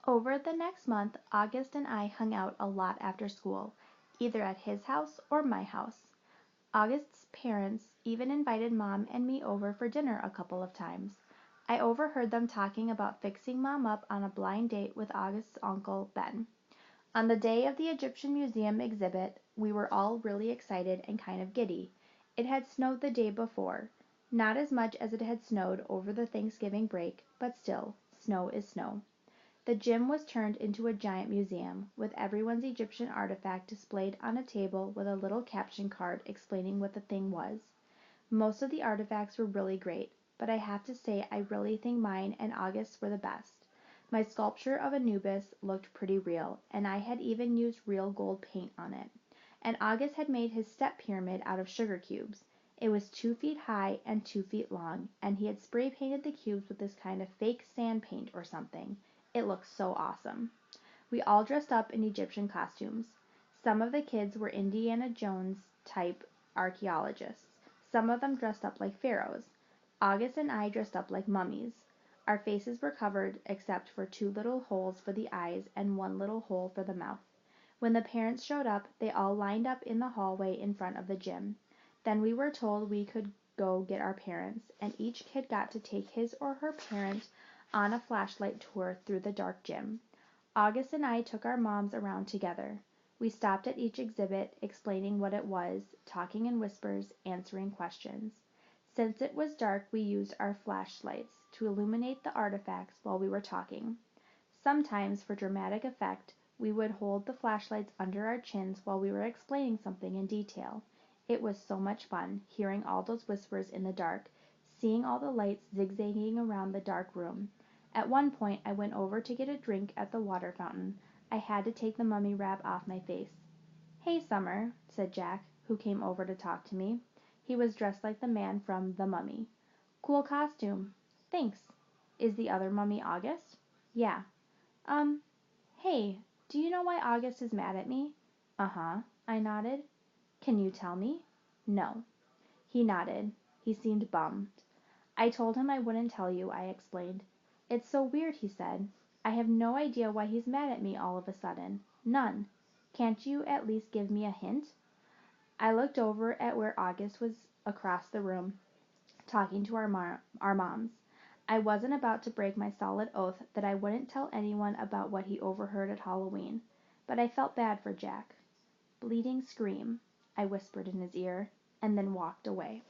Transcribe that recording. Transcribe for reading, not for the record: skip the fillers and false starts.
Over the next month, August and I hung out a lot after school, either at his house or my house. August's parents even invited Mom and me over for dinner a couple of times. I overheard them talking about fixing Mom up on a blind date with August's uncle, Ben. On the day of the Egyptian Museum exhibit, we were all really excited and kind of giddy. It had snowed the day before. Not as much as it had snowed over the Thanksgiving break, but still, snow is snow. The gym was turned into a giant museum, with everyone's Egyptian artifact displayed on a table with a little caption card explaining what the thing was. Most of the artifacts were really great, but I have to say I really think mine and August's were the best. My sculpture of Anubis looked pretty real, and I had even used real gold paint on it. And August had made his step pyramid out of sugar cubes. It was 2 feet high and 2 feet long, and he had spray painted the cubes with this kind of fake sand paint or something. It looked so awesome. We all dressed up in Egyptian costumes. Some of the kids were Indiana Jones type archaeologists. Some of them dressed up like pharaohs. August and I dressed up like mummies. Our faces were covered except for 2 little holes for the eyes and 1 little hole for the mouth. When the parents showed up, they all lined up in the hallway in front of the gym. Then we were told we could go get our parents, and each kid got to take his or her parent on a flashlight tour through the dark gym. August and I took our moms around together. We stopped at each exhibit, explaining what it was, talking in whispers, answering questions. Since it was dark, we used our flashlights to illuminate the artifacts while we were talking. Sometimes, for dramatic effect, we would hold the flashlights under our chins while we were explaining something in detail. It was so much fun, hearing all those whispers in the dark, seeing all the lights zigzagging around the dark room. At one point I went over to get a drink at the water fountain. I had to take the mummy wrap off my face. "Hey, Summer," said Jack, who came over to talk to me. He was dressed like the man from The Mummy. "Cool costume." "Thanks." "Is the other mummy August?" "Yeah." Um, hey, do you know why August is mad at me?" "Uh-huh," I nodded. "Can you tell me?" "No." He nodded. He seemed bummed. "I told him I wouldn't tell you," I explained. "It's so weird," he said. "I have no idea why he's mad at me all of a sudden. None. Can't you at least give me a hint?" I looked over at where August was across the room, talking to our moms. I wasn't about to break my solid oath that I wouldn't tell anyone about what he overheard at Halloween, but I felt bad for Jack. "Bleeding scream," I whispered in his ear, and then walked away.